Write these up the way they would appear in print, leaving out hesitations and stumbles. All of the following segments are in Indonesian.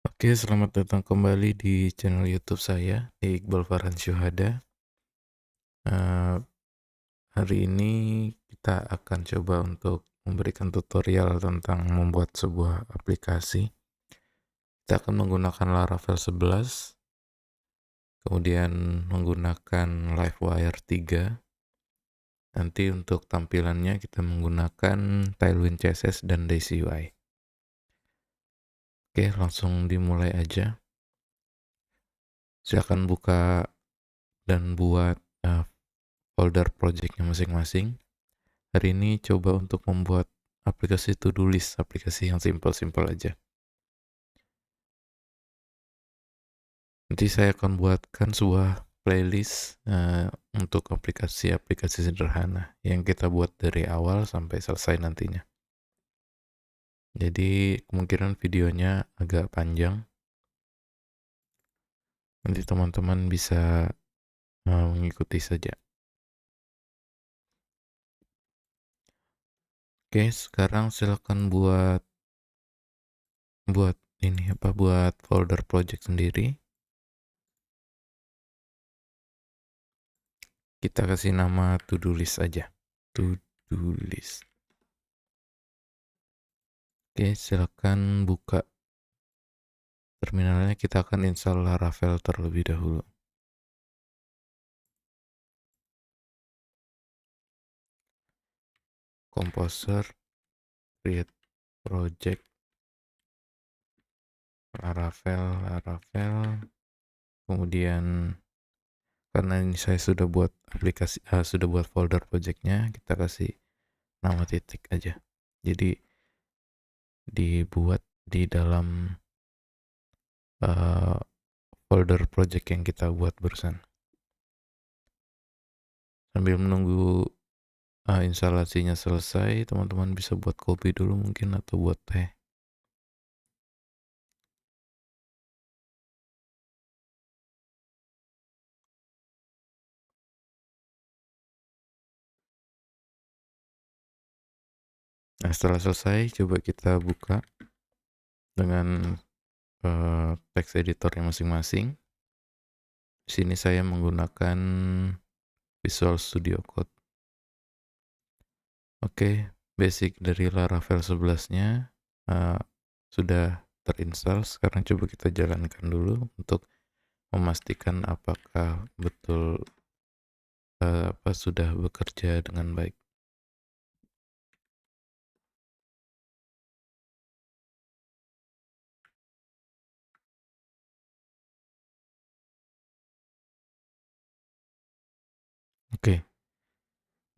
Oke, selamat datang kembali di channel YouTube saya, Iqbal Farhan Syuhada. Eh, Hari ini kita akan coba untuk memberikan tutorial tentang membuat sebuah aplikasi. Kita akan menggunakan Laravel 11, kemudian menggunakan Livewire 3. Nanti untuk tampilannya kita menggunakan Tailwind CSS dan Daisy UI. Oke, langsung dimulai aja. Silakan buka dan buat folder projectnya masing-masing. Hari ini coba untuk membuat aplikasi to-do list, aplikasi yang simpel-simpel aja. Nanti saya akan buatkan sebuah playlist untuk aplikasi-aplikasi sederhana yang kita buat dari awal sampai selesai nantinya. Jadi kemungkinan videonya agak panjang. Nanti teman-teman bisa mengikuti saja. Oke, sekarang silakan buat buat folder project sendiri. Kita kasih nama to-do list aja. To-do list. Oke, silakan buka terminalnya. Kita akan install Laravel terlebih dahulu. Composer, create project, Laravel. Kemudian karena ini saya sudah buat sudah buat folder projectnya, kita kasih nama titik aja. Jadi dibuat di dalam uh, folder project yang kita buat barusan. Sambil menunggu instalasinya selesai, teman-teman bisa buat kopi dulu mungkin atau buat teh. Nah, setelah selesai, coba kita buka dengan text editornya masing-masing. Di sini saya menggunakan Visual Studio Code. Oke, basic dari Laravel 11-nya sudah terinstall. Sekarang coba kita jalankan dulu untuk memastikan apakah betul sudah bekerja dengan baik. Oke,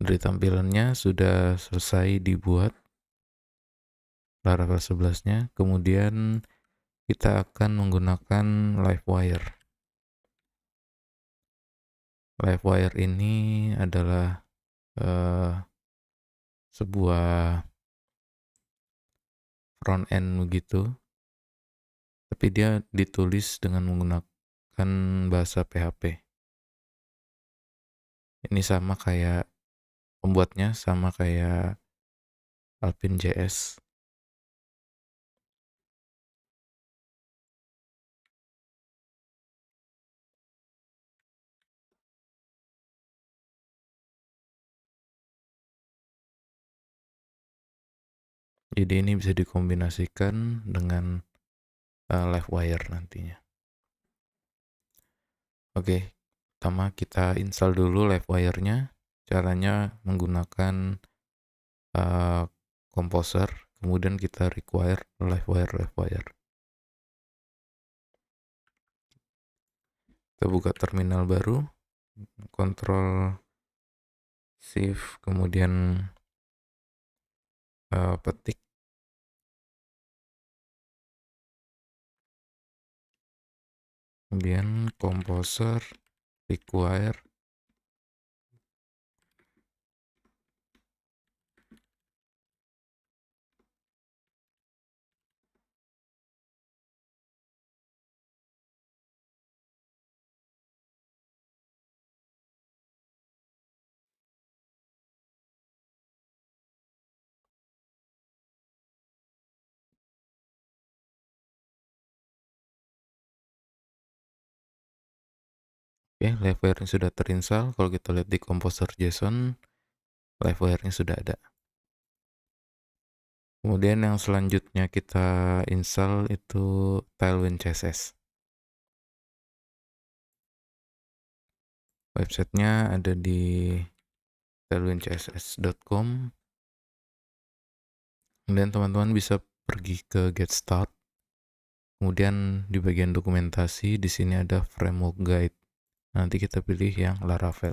dari tampilannya sudah selesai dibuat Laravel 11-nya. Kemudian kita akan menggunakan Livewire. Livewire ini adalah sebuah front end begitu, tapi dia ditulis dengan menggunakan bahasa PHP. Ini sama kayak pembuatnya sama kayak Alpine JS. Jadi ini bisa dikombinasikan dengan Livewire nantinya. Oke, pertama kita install dulu Livewire-nya. Caranya menggunakan Composer, kemudian kita require Livewire. Kita buka terminal baru, Ctrl Shift, kemudian petik. Kemudian Composer require Oke, livewire-nya sudah terinstall. Kalau kita lihat di composer.json, livewire-nya sudah ada. Kemudian yang selanjutnya kita install itu Tailwind CSS. Websitenya ada di tailwindcss.com. Kemudian teman-teman bisa pergi ke Get Start. Kemudian di bagian dokumentasi di sini ada framework guide. Nanti kita pilih yang Laravel.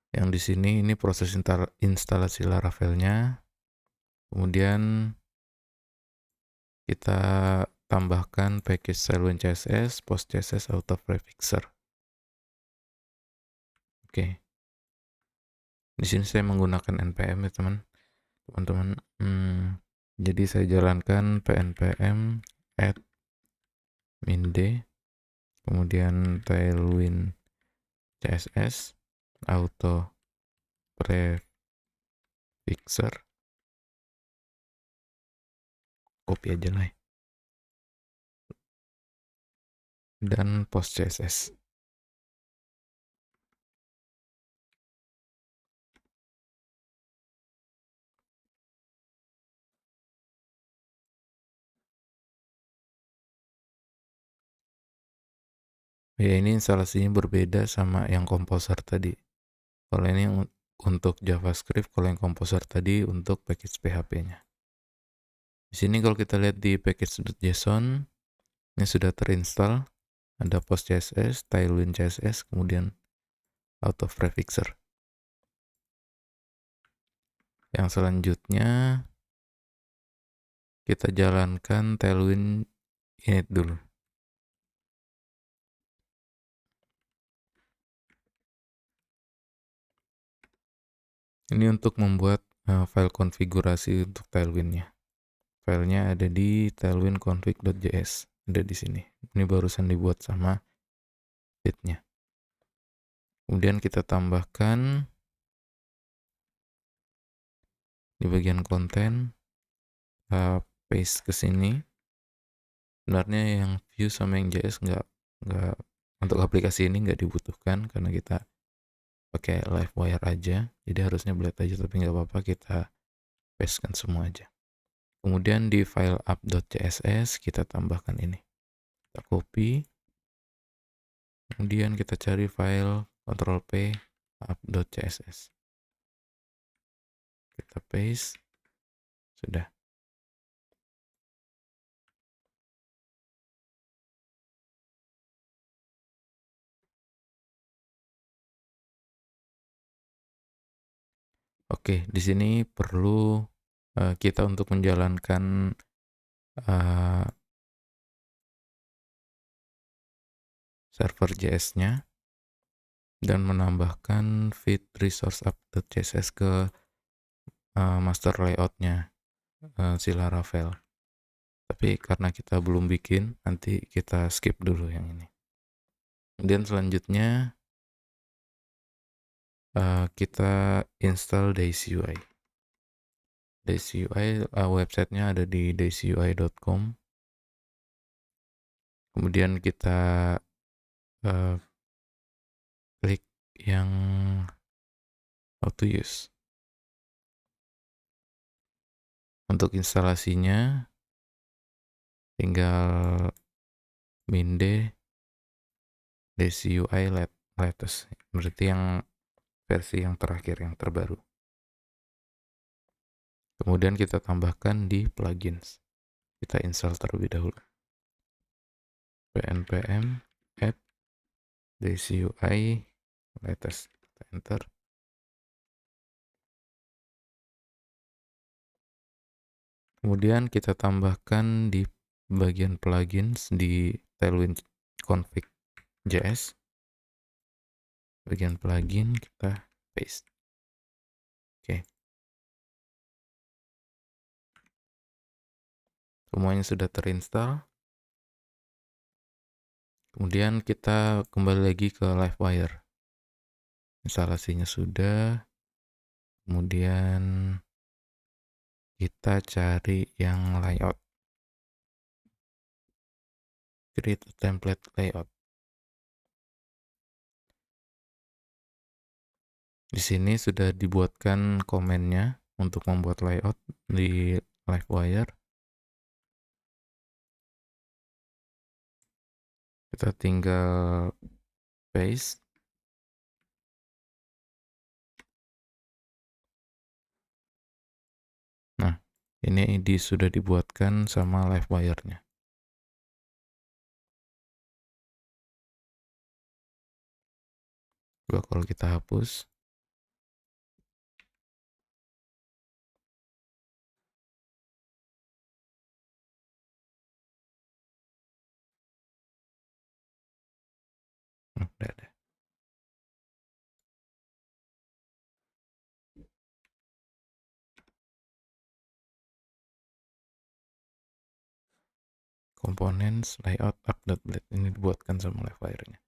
Yang di sini ini proses instalasi Laravelnya. Kemudian kita tambahkan package Tailwind CSS, Post CSS Auto Prefixer. Oke. Di sini saya menggunakan npm ya teman-teman. Jadi saya jalankan npm add min d, kemudian Tailwind CSS Auto Prefixer, copy aja lah ya. Dan Post CSS. Ya, ini instalasinya berbeda sama yang Composer tadi. Kalau ini untuk JavaScript, kalau yang Composer tadi untuk package PHP-nya. Di sini kalau kita lihat di package.json, ini sudah terinstall. Ada Post CSS, Tailwind CSS, kemudian Auto Prefixer. Yang selanjutnya kita jalankan Tailwind init dulu. Ini untuk membuat file konfigurasi untuk Tailwind-nya. Filenya ada di tailwindconfig.js, ada di sini. Ini barusan dibuat sama fitnya. Kemudian kita tambahkan di bagian konten, paste ke sini. Sebenarnya yang view sama yang JS nggak untuk aplikasi ini nggak dibutuhkan karena kita pakai Livewire aja. Jadi harusnya blade aja, tapi nggak apa-apa, kita pastekan semua aja. Kemudian di file app.css kita tambahkan ini. Kita copy. Kemudian kita cari file Ctrl P app.css. Kita paste. Sudah. Oke, di sini perlu kita untuk menjalankan server JS-nya dan menambahkan feed resource app.css ke master layout-nya si Laravel. Tapi karena kita belum bikin, nanti kita skip dulu yang ini. Kemudian selanjutnya kita install DaisyUI. DaisyUI websitenya ada di daisyui.com. Kemudian kita klik yang how to use. Untuk instalasinya tinggal min d DaisyUI latest, berarti yang versi yang terakhir, yang terbaru. Kemudian kita tambahkan di plugins. Kita install terlebih dahulu. npm add DaisyUI latest. Kita enter. Kemudian kita tambahkan di bagian plugins di Tailwind config.js. Bagian plugin kita paste. Oke. Semuanya sudah terinstall. Kemudian kita kembali lagi ke Livewire. Instalasinya sudah. Kemudian kita cari yang layout. create a template layout. Di sini sudah dibuatkan komennya untuk membuat layout di Livewire. Kita tinggal paste. Nah, ini sudah dibuatkan sama Livewire-nya. Coba kalau kita hapus. Udah ada. Components, layout, update blade. Ini dibuatkan sama Livewire-nya.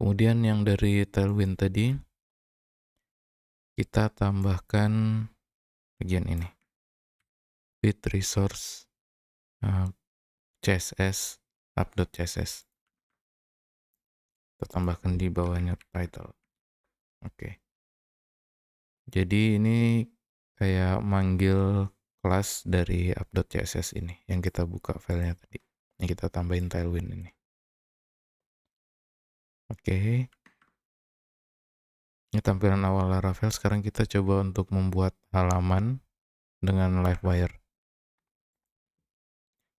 Kemudian yang dari Tailwind tadi, kita tambahkan bagian ini. Bit resource CSS, update CSS. Kita tambahkan di bawahnya title. Oke. Jadi ini kayak manggil kelas dari update CSS ini yang kita buka filenya tadi. Ini kita tambahin Tailwind ini. Oke. Ini tampilan awal Laravel. Sekarang kita coba untuk membuat halaman dengan Livewire.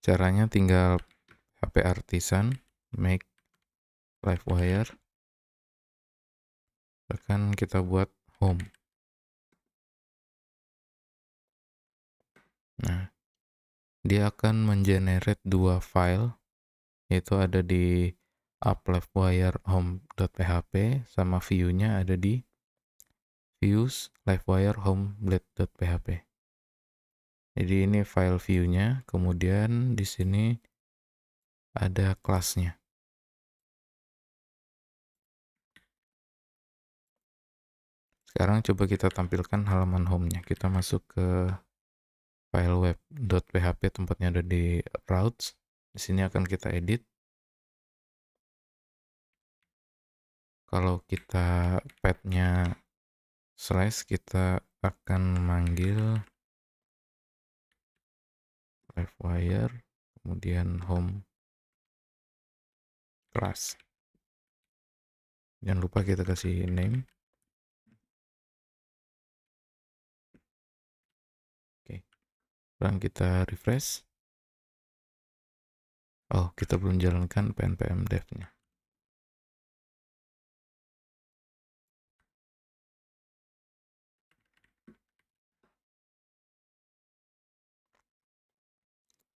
Caranya tinggal HP Artisan, make Livewire. Akan kita buat home. Nah, dia akan mengenerate dua file, yaitu ada di app Livewire home.php sama view-nya ada di views Livewire home blade.php. Jadi ini file view-nya, kemudian di sini ada kelasnya. Sekarang coba kita tampilkan halaman home-nya. Kita masuk ke file web.php, tempatnya ada di routes. Di sini akan kita edit. Kalau kita path-nya slash, kita akan manggil Livewire, kemudian home class. Jangan lupa kita kasih name. Oke. Sekarang kita refresh. Oh, kita belum jalankan pnpm dev-nya.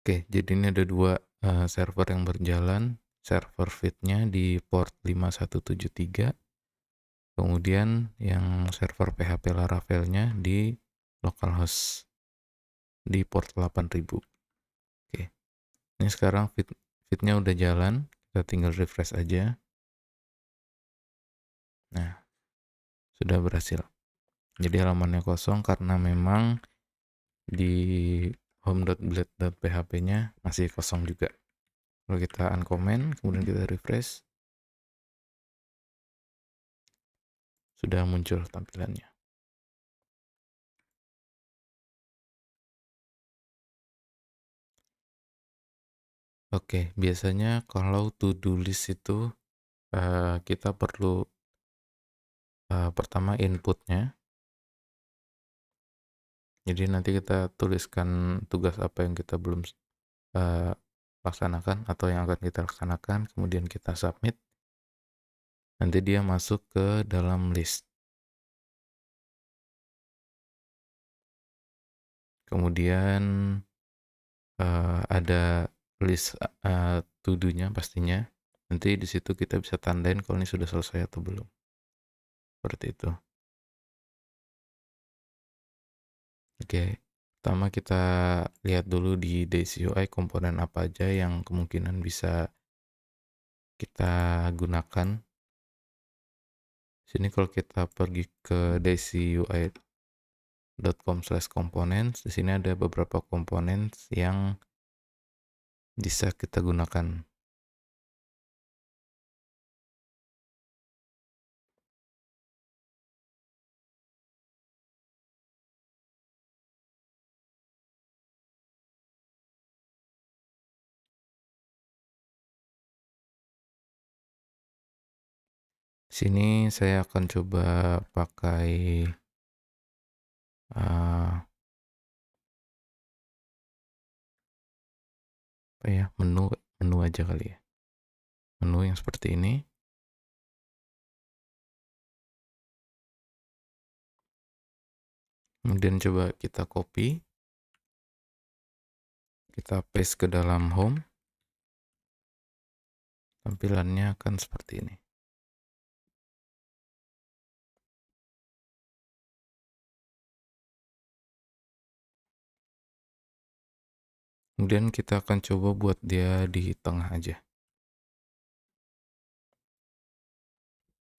Oke, jadi ini ada dua server yang berjalan. Server feed-nya di port 5173. Kemudian yang server PHP Laravel-nya di localhost di port 8000. Oke. Ini sekarang feed-nya udah jalan. Kita tinggal refresh aja. Nah, sudah berhasil. Jadi halamannya kosong karena memang di home.blade.php-nya masih kosong juga. Kalau kita uncomment, kemudian kita refresh, sudah muncul tampilannya. Oke, biasanya kalau to-do list itu kita perlu pertama inputnya. Jadi nanti kita tuliskan tugas apa yang kita belum laksanakan atau yang akan kita laksanakan, kemudian kita submit. Nanti dia masuk ke dalam list. Kemudian ada list to-do-nya pastinya. Nanti di situ kita bisa tandain kalau ini sudah selesai atau belum. Seperti itu. Oke, pertama kita lihat dulu di Daisy UI komponen apa aja yang kemungkinan bisa kita gunakan. Sini kalau kita pergi ke daisyui.com/components, di sini ada beberapa komponen yang bisa kita gunakan. Sini saya akan coba pakai apa ya, menu aja kali ya. Menu yang seperti ini. Kemudian coba kita copy, kita paste ke dalam home. Tampilannya akan seperti ini. Kemudian kita akan coba buat dia di tengah aja.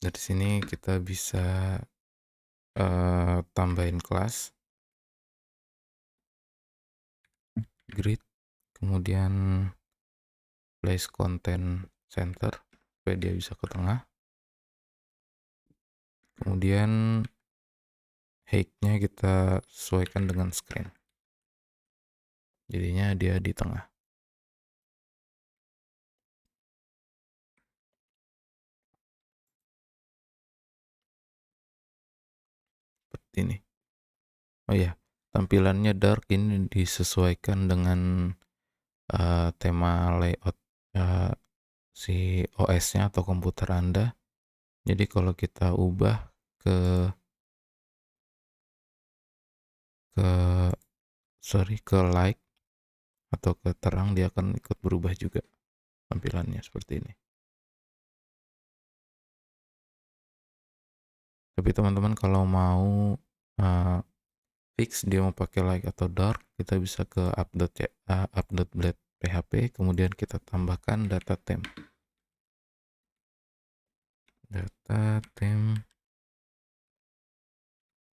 Dari sini kita bisa tambahin kelas, grid, kemudian place content center supaya dia bisa ke tengah. Kemudian height-nya kita sesuaikan dengan screen. Jadinya dia di tengah. Seperti ini. Oh ya, tampilannya dark ini disesuaikan dengan tema layout si OS-nya atau komputer Anda. Jadi kalau kita ubah ke light atau ke terang, dia akan ikut berubah juga tampilannya seperti ini. Tapi teman-teman kalau mau fix dia mau pakai light atau dark, kita bisa ke update PHP, kemudian kita tambahkan data temp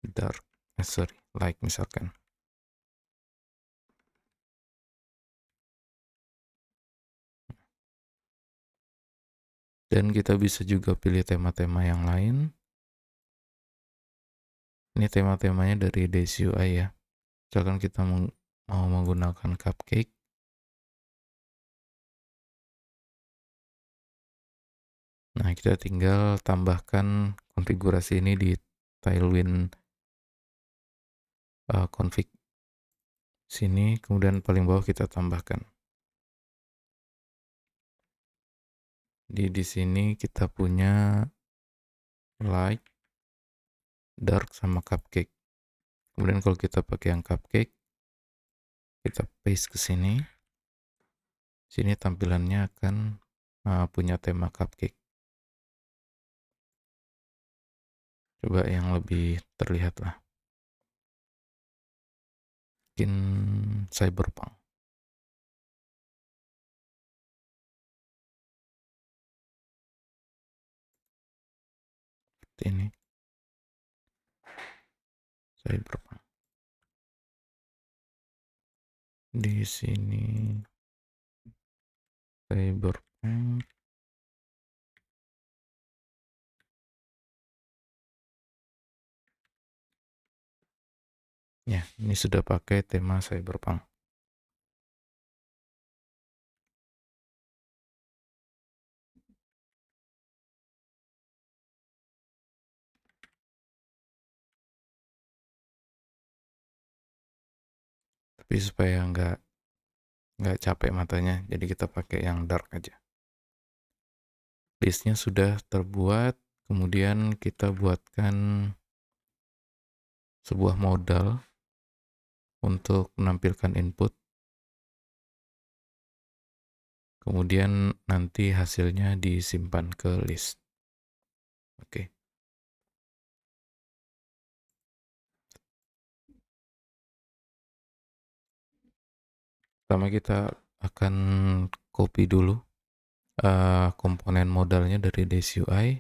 dark, light misalkan. Dan kita bisa juga pilih tema-tema yang lain. Ini tema-temanya dari Daisy UI ya. Misalkan kita mau menggunakan cupcake. Nah, kita tinggal tambahkan konfigurasi ini di Tailwind config sini, kemudian paling bawah kita tambahkan. Di sini kita punya light, dark, sama cupcake. Kemudian kalau kita pakai yang cupcake, kita paste ke sini. Sini tampilannya akan punya tema cupcake. Coba yang lebih terlihat lah. Mungkin cyberpunk. Seperti ini. Cyberpunk. Di sini cyberpunk. Ya, ini sudah pakai tema cyberpunk. Tapi supaya nggak capek matanya, jadi kita pakai yang dark aja. Listnya sudah terbuat, kemudian kita buatkan sebuah modal untuk menampilkan input. Kemudian nanti hasilnya disimpan ke list. Oke. Pertama kita akan copy dulu komponen modalnya dari Daisy UI.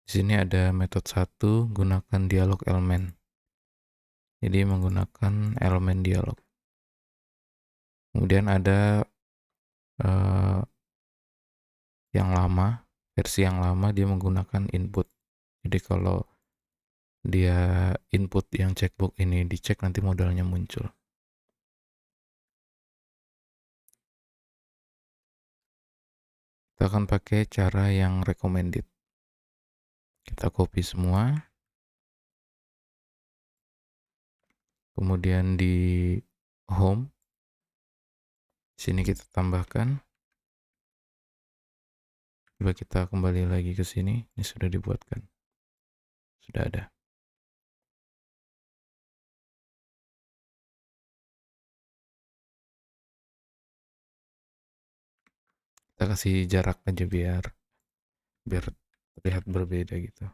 Di sini ada metode 1, gunakan dialog element. Jadi menggunakan elemen dialog. Kemudian ada versi yang lama dia menggunakan input. Jadi kalau dia input yang checkbox ini dicek, nanti modalnya muncul. Kita akan pakai cara yang recommended. Kita copy semua, kemudian di home, sini kita tambahkan. Coba kita kembali lagi ke sini, ini sudah dibuatkan, sudah ada. Kita kasih jarak aja biar terlihat berbeda gitu.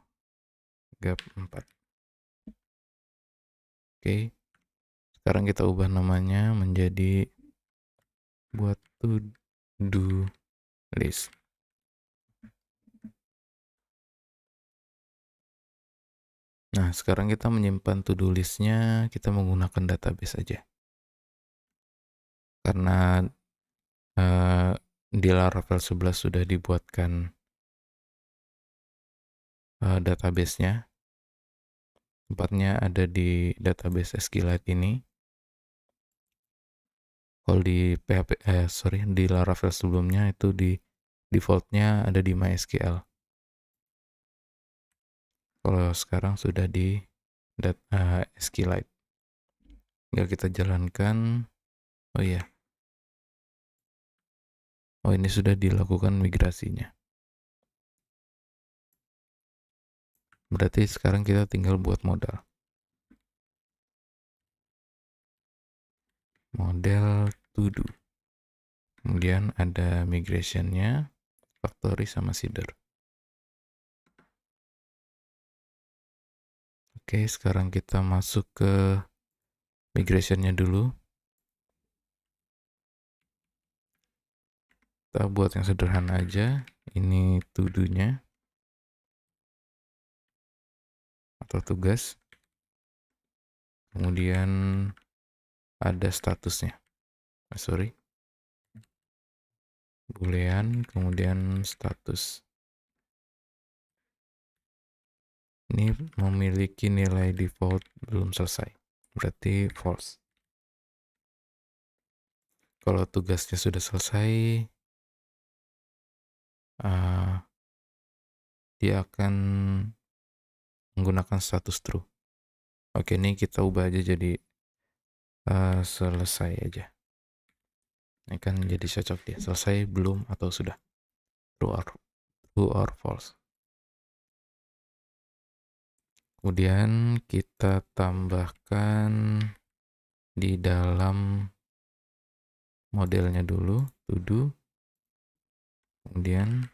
Gap 4. Oke. Sekarang kita ubah namanya menjadi buat to do list. Nah, sekarang kita menyimpan to do listnya, kita menggunakan database saja. Karena di Laravel 11 sudah dibuatkan database-nya. Tempatnya ada di database SQLite ini. Kalau di di Laravel sebelumnya itu di defaultnya ada di MySQL. Kalau sekarang sudah di SQLite. Tinggal kita jalankan. Oh iya. Oh, ini sudah dilakukan migrasinya. Berarti sekarang kita tinggal buat modal. Model to do. Kemudian ada migration-nya, factory sama seeder. Oke, sekarang kita masuk ke migration-nya dulu. Kita buat yang sederhana aja. Ini to do-nya atau tugas. Kemudian ada statusnya. Boolean, kemudian status. Ini memiliki nilai default belum selesai. Berarti false. Kalau tugasnya sudah selesai, dia akan menggunakan status true. Oke, ini kita ubah aja jadi selesai aja. Ini kan jadi cocok dia. Selesai, belum, atau sudah. True or false. Kemudian kita tambahkan di dalam modelnya dulu, to do. Kemudian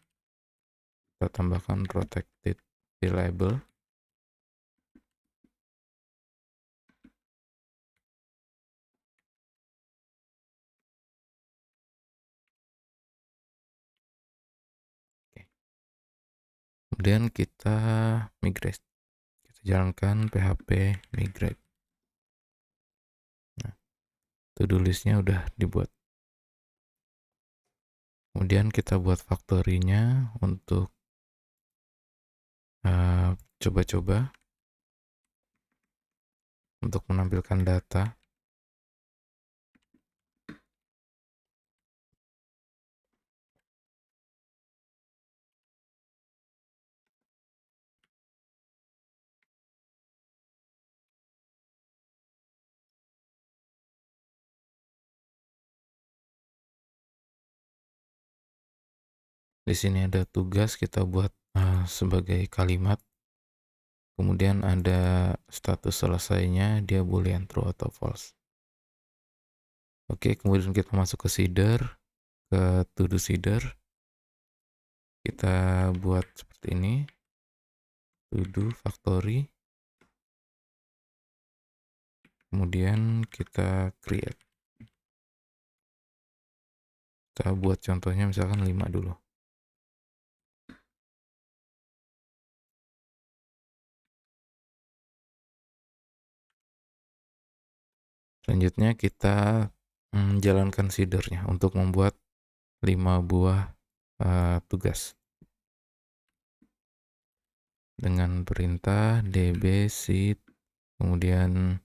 kita tambahkan protected reliable. Kemudian kita migrate. Kita jalankan php migrate. Nah, to-do listnya udah dibuat. Kemudian kita buat factory-nya untuk coba-coba untuk menampilkan data. Di sini ada tugas, kita buat sebagai kalimat. Kemudian ada status selesainya, dia boolean true atau false. Oke, kemudian kita masuk ke seeder, ke to do seeder. Kita buat seperti ini. To do factory. Kemudian kita create. Kita buat contohnya misalkan 5 dulu. Selanjutnya kita jalankan seedernya untuk membuat 5 buah tugas. Dengan perintah db seed, kemudian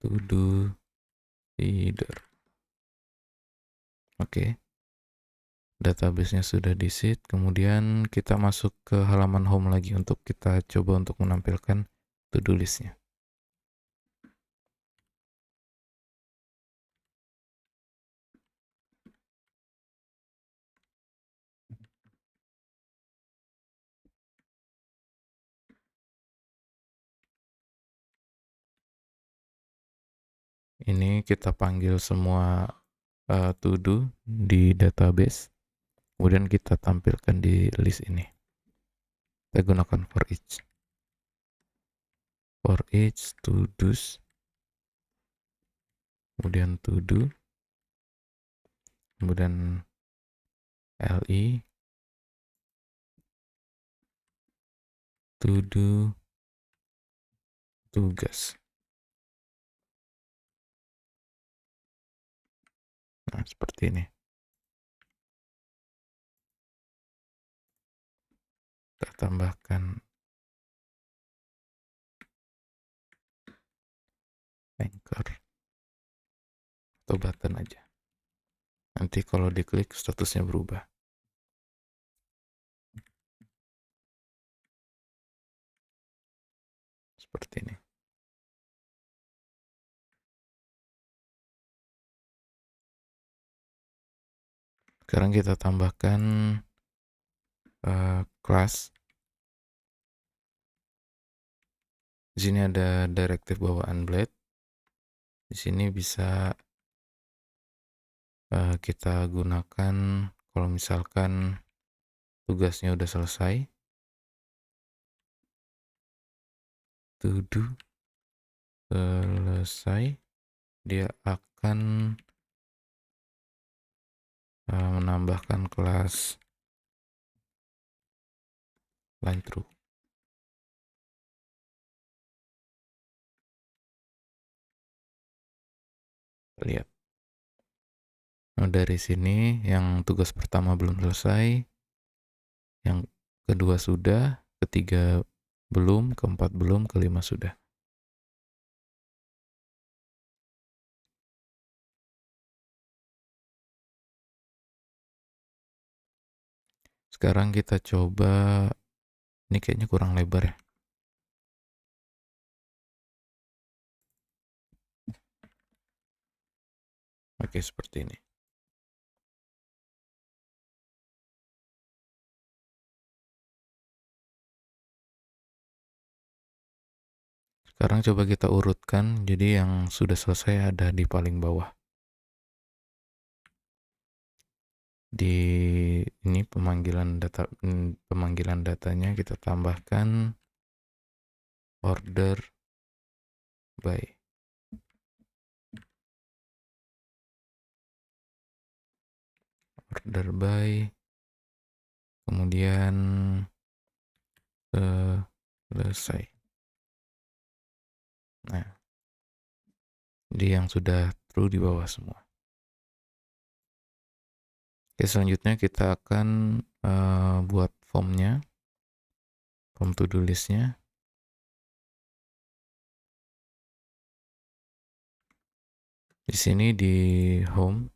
to do seeder. Oke. database-nya sudah di-seed, kemudian kita masuk ke halaman home lagi untuk kita coba untuk menampilkan to-do list-nya. Ini kita panggil semua to-do di database, kemudian kita tampilkan di list ini. Kita gunakan for each to-dos, kemudian to-do, kemudian li to-do tugas. Nah, seperti ini. Kita tambahkan anchor atau button aja. Nanti kalau diklik statusnya berubah. Seperti ini. Sekarang kita tambahkan kelas. Di sini ada directive bawaan blade. Di sini bisa kita gunakan kalau misalkan tugasnya udah selesai. To do selesai, dia akan menambahkan kelas line through. Lihat. Nah, dari sini yang tugas pertama belum selesai, yang kedua sudah, ketiga belum, keempat belum, kelima sudah. Sekarang kita coba, ini kayaknya kurang lebar ya. Oke, seperti ini. Sekarang coba kita urutkan, jadi yang sudah selesai ada di paling bawah. Di ini pemanggilan datanya kita tambahkan order by. Order by, kemudian selesai. Nah, jadi yang sudah true di bawah semua. Oke, selanjutnya kita akan buat formnya, form to do listnya. Di sini di home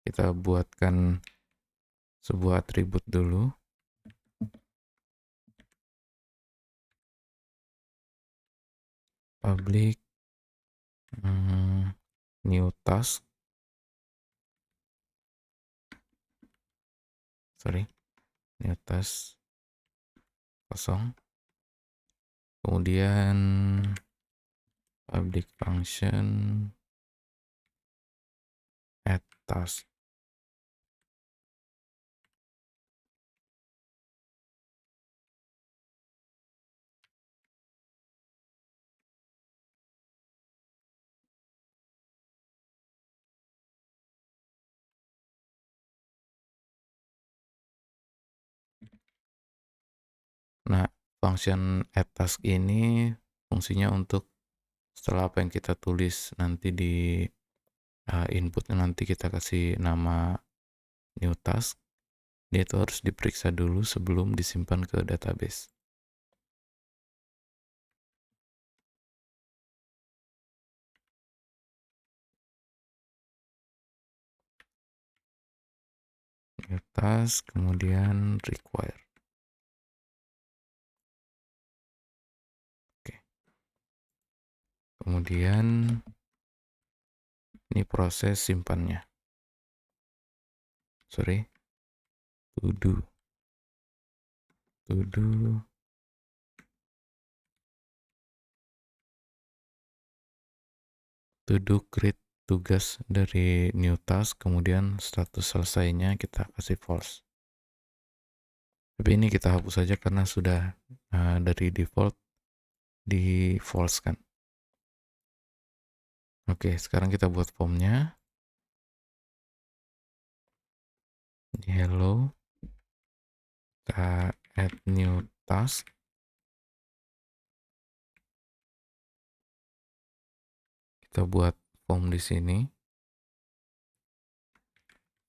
kita buatkan sebuah atribut dulu. Public new task. New task kosong. Kemudian public function add task. Nah, function add task ini fungsinya untuk setelah apa yang kita tulis nanti di inputnya, nanti kita kasih nama new task, dia itu harus diperiksa dulu sebelum disimpan ke database. new task, kemudian require. Oke. Kemudian ini proses simpannya. Sorry. To do create tugas dari new task, kemudian status selesainya kita kasih false. Tapi ini kita hapus saja karena sudah dari default di false kan. Oke, sekarang kita buat formnya. Di hello, kita add new task. Kita buat form di sini.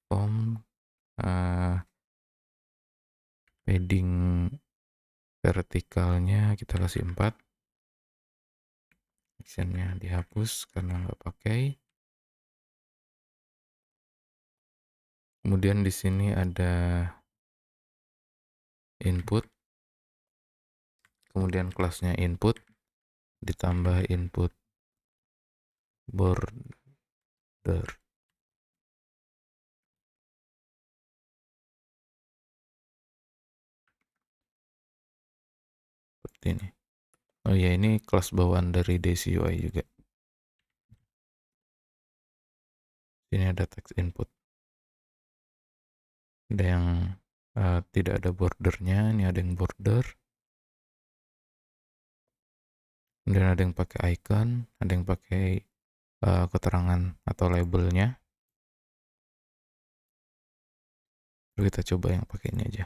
Form padding vertikalnya kita kasih 4. Actionnya dihapus karena nggak pakai. Kemudian di sini ada input, kemudian kelasnya input, ditambah input border. Seperti ini. Oh ya, ini kelas bawaan dari Daisy UI juga. Ini ada text input. Ada yang tidak ada bordernya, ini ada yang border. Kemudian ada yang pakai icon, ada yang pakai keterangan atau labelnya. Lalu kita coba yang pakai ini aja.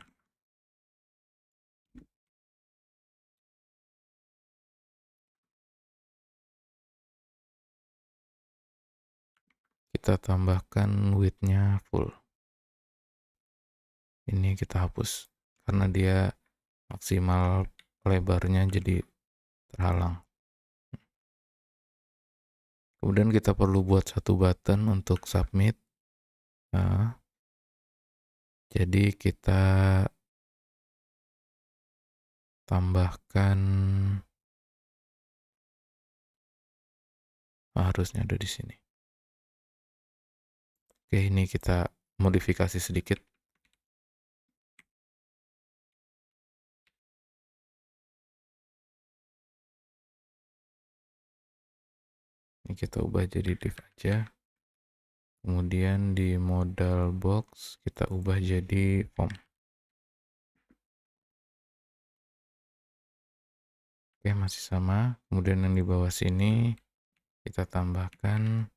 Kita tambahkan width-nya full. Ini kita hapus karena dia maksimal lebarnya jadi terhalang. Kemudian kita perlu buat satu button untuk submit. Jadi kita tambahkan, harusnya ada di sini. Oke, ini kita modifikasi sedikit. Ini kita ubah jadi div aja. Kemudian di modal box kita ubah jadi form. Oke, masih sama. Kemudian yang di bawah sini kita tambahkan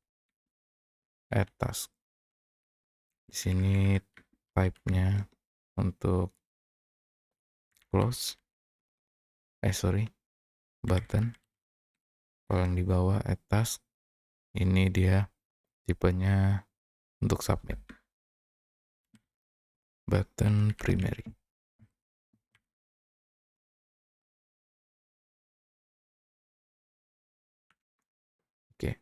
add task. Di sini type-nya untuk close. Button. Kalau yang di bawah add task, ini dia tipenya untuk submit. Button primary. Oke.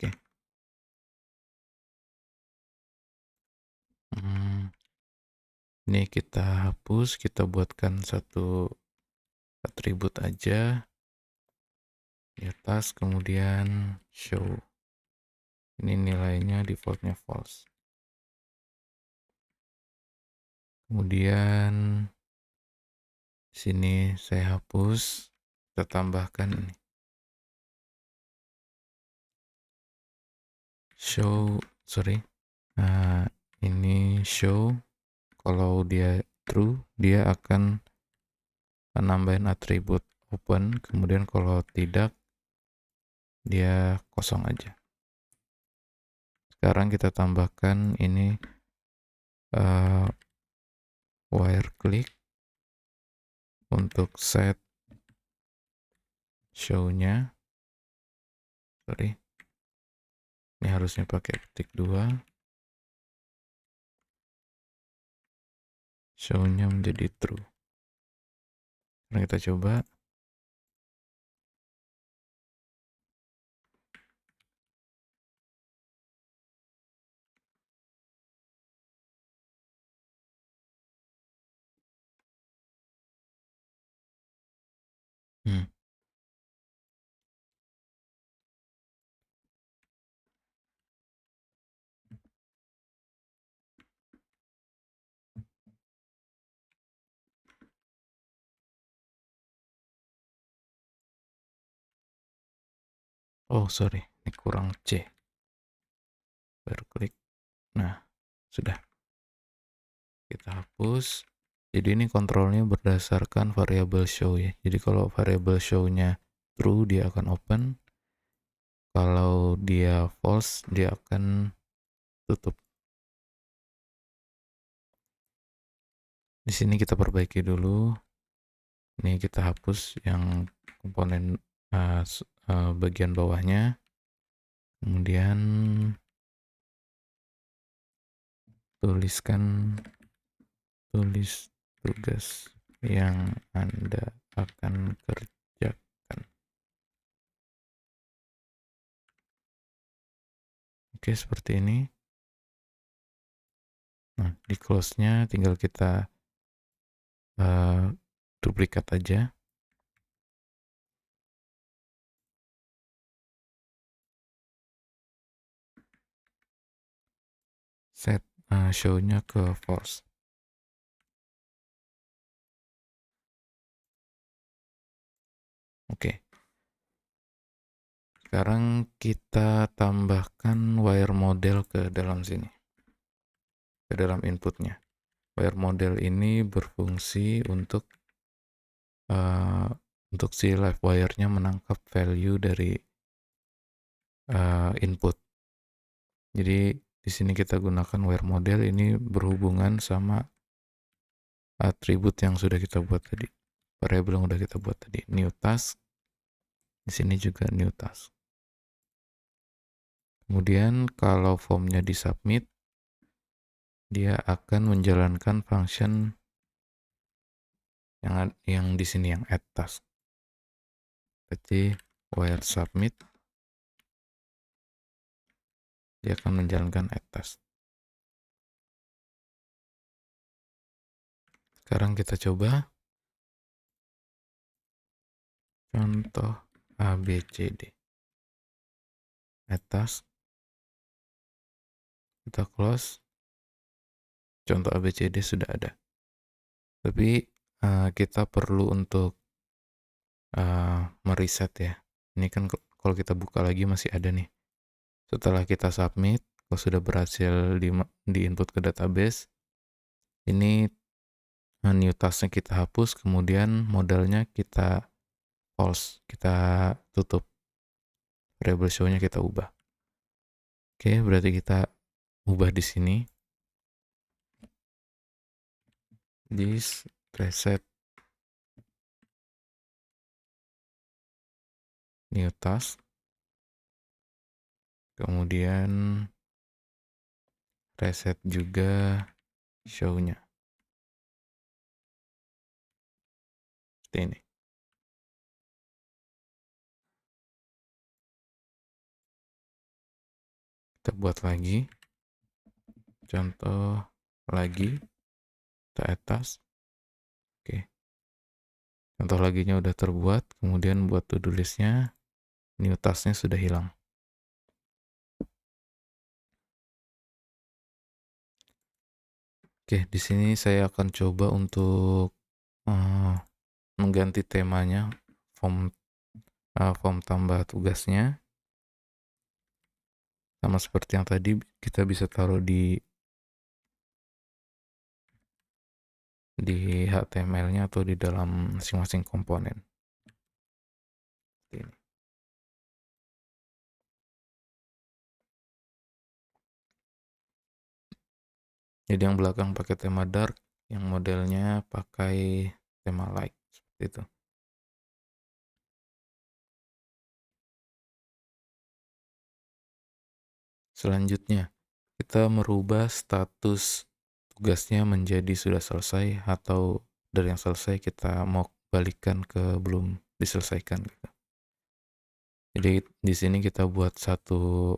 Oke. Ini kita hapus, kita buatkan satu atribut aja di atas, kemudian show. Ini nilainya defaultnya false. Kemudian sini saya hapus, kita tambahkan ini. Ini show, kalau dia true, dia akan nambahin atribut open, kemudian kalau tidak, dia kosong aja. Sekarang kita tambahkan ini wire click untuk set show-nya. sorry, ini harusnya pakai ketik 2, show-nya menjadi true. Nah, kita coba. Hmm. Oh, sorry, ini kurang C. Baru klik. Nah, sudah. Kita hapus. Jadi ini kontrolnya berdasarkan variabel show ya. Jadi kalau variabel show-nya true, dia akan open. Kalau dia false, dia akan tutup. Di sini kita perbaiki dulu. Ini kita hapus yang komponen bagian bawahnya. Kemudian tulis tugas yang Anda akan kerjakan. Oke, seperti ini. Nah, di close-nya tinggal kita duplikat aja. Set show-nya ke false. Oke. Sekarang kita tambahkan wire model ke dalam sini. Ke dalam inputnya. Wire model ini berfungsi untuk si live wire-nya menangkap value dari input. Jadi di sini kita gunakan wire model ini berhubungan sama atribut yang sudah kita buat tadi. Variable yang sudah kita buat tadi. New task. Di sini juga new task. Kemudian kalau formnya disubmit, dia akan menjalankan function yang di sini yang add task. Berarti wire submit, dia akan menjalankan add task. Sekarang kita coba contoh ABCD. Add task. Kita close. Contoh ABCD sudah ada. Tapi kita perlu untuk mereset ya. Ini kan kalau kita buka lagi masih ada nih. Setelah kita submit, kalau sudah berhasil di input ke database, ini new task-nya kita hapus, kemudian modelnya kita false, kita tutup. Variable show-nya kita ubah. Oke, berarti kita ubah di sini. This reset new task. Kemudian reset juga show-nya. Seperti ini. Kita buat lagi. Contoh lagi. Kita atas. Oke. Contoh laginya udah terbuat. Kemudian buat to-do list-nya. New task-nya sudah hilang. Oke, di sini saya akan coba untuk mengganti temanya, form tambah tugasnya. Sama seperti yang tadi, kita bisa taruh di HTML-nya atau di dalam masing-masing komponen. Ini. Jadi yang belakang pakai tema dark, yang modelnya pakai tema light, seperti itu. Selanjutnya, kita merubah status tugasnya menjadi sudah selesai, atau dari yang selesai kita mau balikan ke belum diselesaikan gitu. Jadi di sini kita buat satu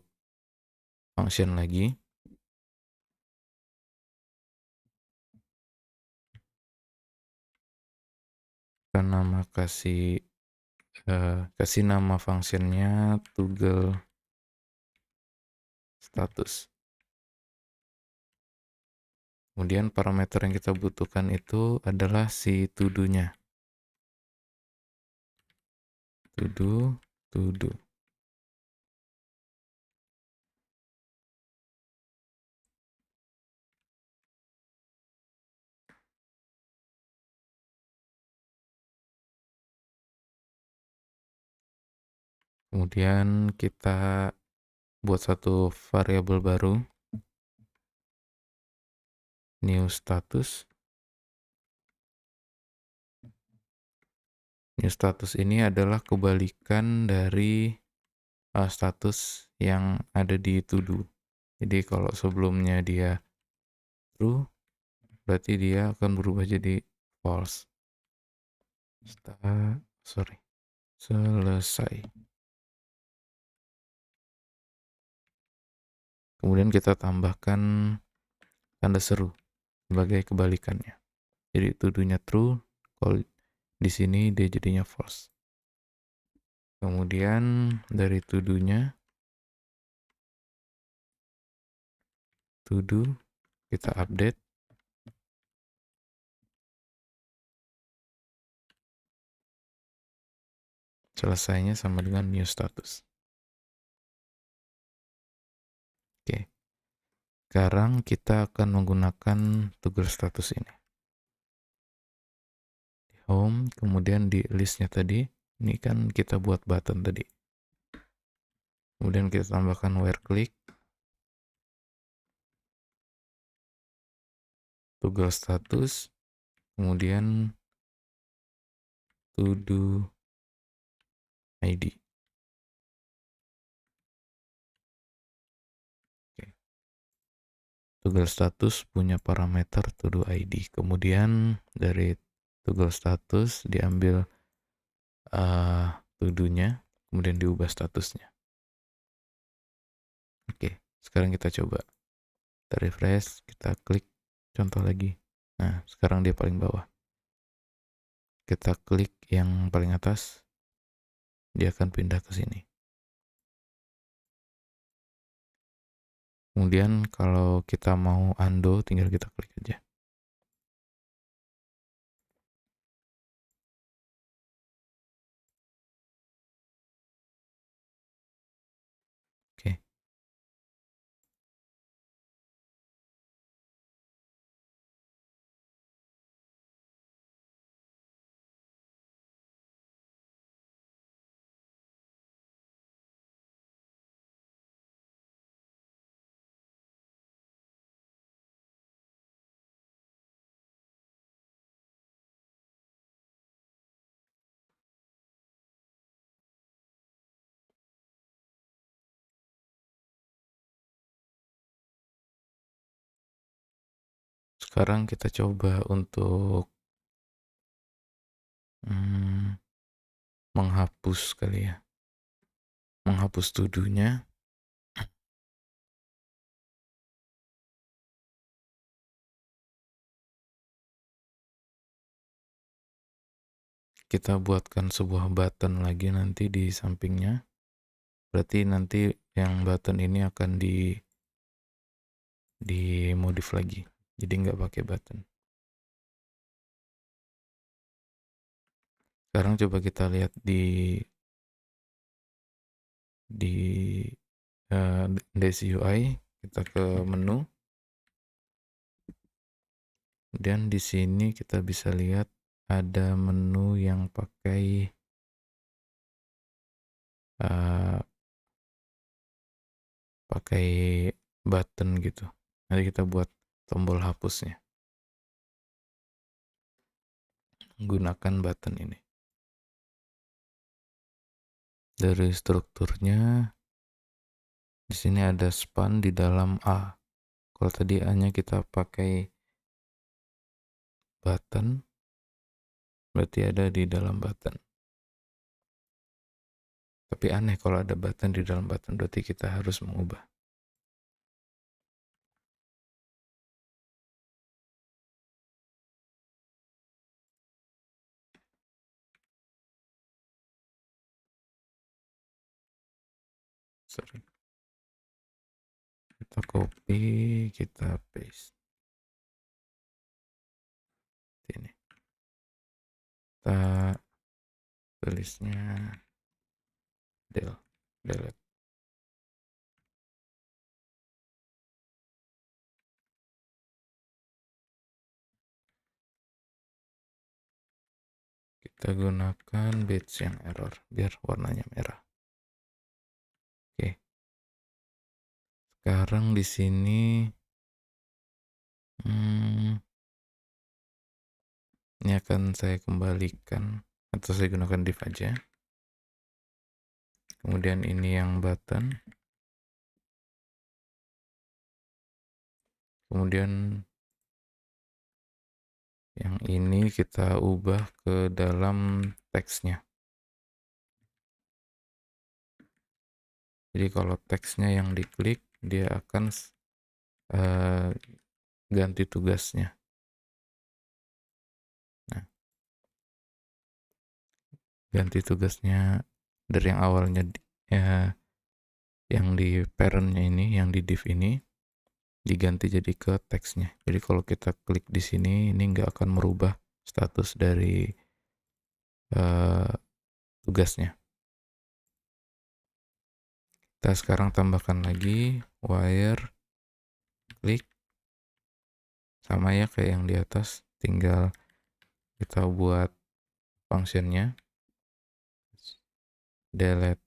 function lagi. Kasih nama functionnya toggle status. Kemudian parameter yang kita butuhkan itu adalah si to-do-nya. To do. Kemudian kita buat satu variabel baru, new status. New status ini adalah kebalikan dari status yang ada di to do. Jadi kalau sebelumnya dia true, berarti dia akan berubah jadi false. Selesai. Kemudian kita tambahkan tanda seru sebagai kebalikannya. Jadi to do-nya true, kalau di sini dia jadinya false. Kemudian dari to do-nya, to do, kita update. Selesainya sama dengan new status. Oke. Sekarang kita akan menggunakan toggle status ini. Di home, kemudian di listnya tadi, ini kan kita buat button tadi. Kemudian kita tambahkan where click, toggle status, kemudian to do ID. Oke. Toggle status punya parameter to do ID. Kemudian dari toggle status diambil to do-nya, kemudian diubah statusnya. Oke, sekarang kita coba. Kita refresh, kita klik contoh lagi. Nah, sekarang dia paling bawah. Kita klik yang paling atas, dia akan pindah ke sini. Kemudian kalau kita mau undo, tinggal kita klik aja. Oke. Sekarang kita coba untuk menghapus kali ya. Menghapus to-do-nya. Kita buatkan sebuah button lagi nanti di sampingnya. Berarti nanti yang button ini akan dimodif lagi. Jadi nggak pakai button. Sekarang coba kita lihat di Daisy UI, kita ke menu. Dan di sini kita bisa lihat ada menu yang pakai button gitu. Nanti kita buat tombol hapusnya. Gunakan button ini. Dari strukturnya Di sini ada span di dalam A. Kalau tadi A-nya kita pakai button, berarti ada di dalam button. Tapi aneh kalau ada button di dalam button, berarti kita harus mengubah. Sorry. Kita copy, kita paste. Ini. Kita tulisnya delete. Kita gunakan batch yang error biar warnanya merah. Oke. Sekarang di sini ini akan saya kembalikan atau saya gunakan div aja. Kemudian ini yang button. Kemudian yang ini kita ubah ke dalam teksnya. Jadi kalau teksnya yang diklik, dia akan ganti tugasnya. Nah, ganti tugasnya dari yang awalnya yang di parentnya ini, yang di div ini, diganti jadi ke teksnya. Jadi kalau kita klik di sini, ini nggak akan merubah status dari tugasnya. Kita sekarang tambahkan lagi wire klik, sama ya kayak yang di atas, tinggal kita buat functionnya delete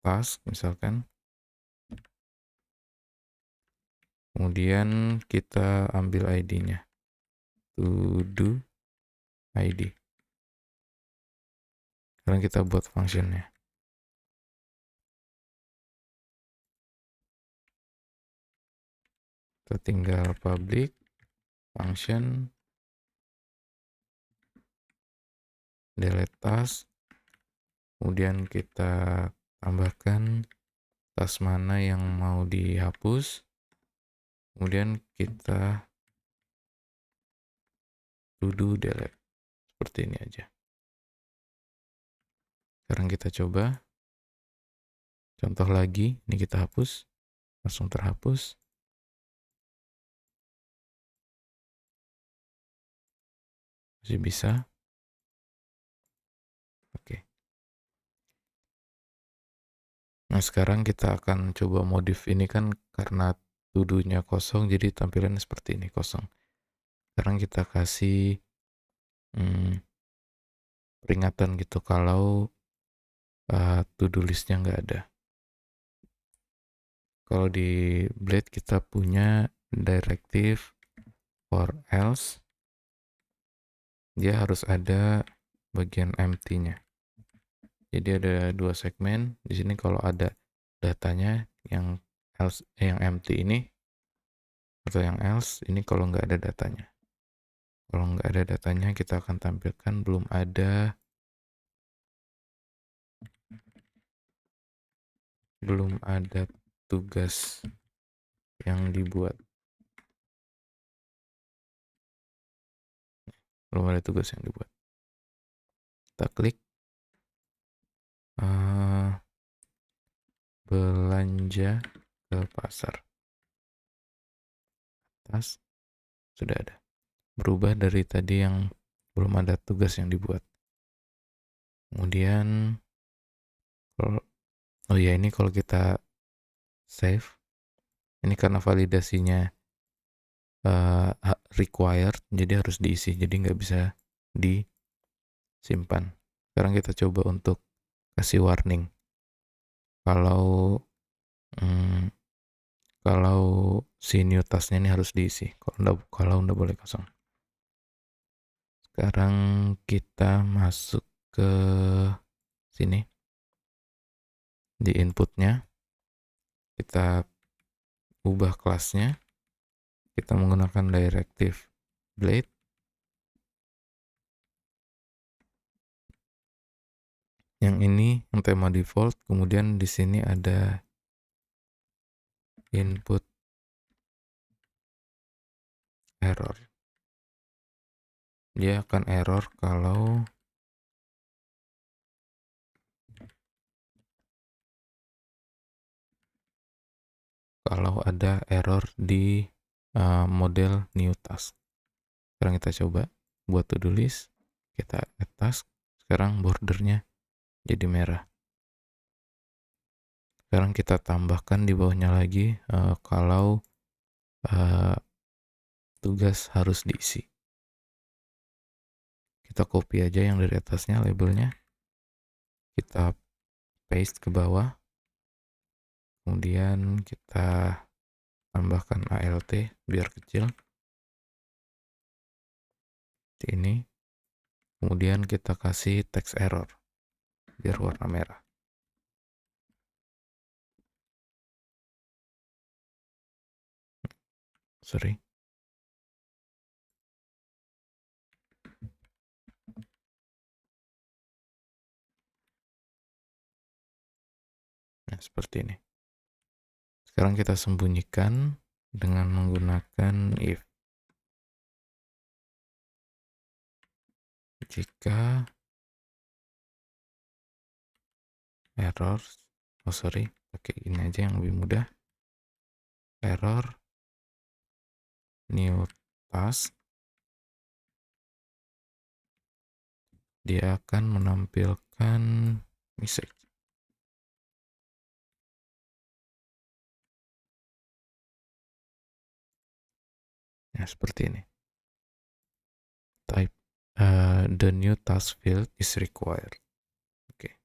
task misalkan, kemudian kita ambil ID-nya to do ID. Sekarang kita buat functionnya. Kita tinggal public function delete task, kemudian kita tambahkan task mana yang mau dihapus, kemudian kita to do delete. Seperti ini aja. Sekarang kita coba contoh lagi, ini kita hapus, langsung terhapus. Masih bisa. Oke. Nah, sekarang kita akan coba modif ini kan karena to-do-nya kosong, jadi tampilannya seperti ini, kosong. Sekarang kita kasih peringatan gitu kalau to-do list-nya nggak ada. Kalau di Blade kita punya directive for else, dia harus ada bagian empty-nya. Jadi ada dua segmen. Di sini kalau ada datanya yang else, yang empty ini, atau yang else ini kalau nggak ada datanya. Kalau nggak ada datanya kita akan tampilkan belum ada tugas yang dibuat. Belum ada tugas yang dibuat. Kita klik belanja ke pasar. Atas sudah ada. Berubah dari tadi yang belum ada tugas yang dibuat. Kemudian oh ya, ini kalau kita save, ini karena validasinya required, jadi harus diisi, jadi nggak bisa disimpan. Sekarang kita coba untuk kasih warning kalau si new tasknya ini harus diisi, kalau nggak boleh kosong. Sekarang kita masuk ke sini di inputnya, kita ubah kelasnya, kita menggunakan directive blade. Yang ini yang tema default, kemudian di sini ada input error. Dia akan error kalau ada error di model new task. Sekarang kita coba buat to-do list, kita add task, sekarang bordernya jadi merah. Sekarang kita tambahkan di bawahnya lagi kalau tugas harus diisi. Kita copy aja yang dari atasnya labelnya, kita paste ke bawah, kemudian kita tambahkan ALT biar kecil ini, kemudian kita kasih text error biar warna merah. Sorry. Nah, seperti ini. Sekarang kita sembunyikan dengan menggunakan if. Jika error, pakai ini aja yang lebih mudah. Error new task, dia akan menampilkan message. Nah, seperti ini. Type the new task field is required. Oke.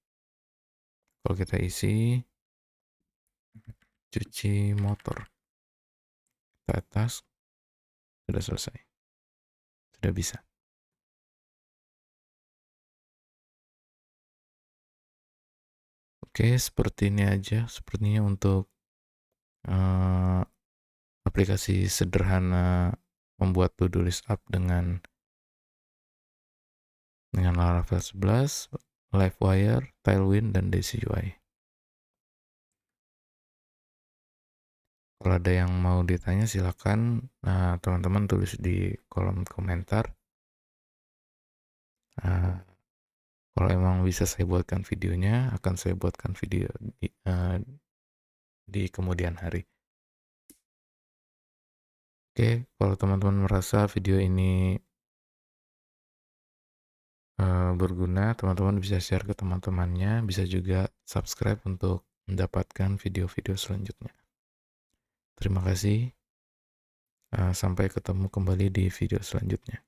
Kalau kita isi cuci motor, kita task, sudah selesai. Sudah bisa. Oke, seperti ini aja. Sepertinya untuk aplikasi sederhana membuat to-do list app dengan Laravel 11, Livewire, Tailwind, dan Daisy UI. Kalau ada yang mau ditanya silakan teman-teman tulis di kolom komentar. Kalau emang bisa saya buatkan videonya, akan saya buatkan video di kemudian hari. Oke, kalau teman-teman merasa video ini berguna, teman-teman bisa share ke teman-temannya, bisa juga subscribe untuk mendapatkan video-video selanjutnya. Terima kasih, sampai ketemu kembali di video selanjutnya.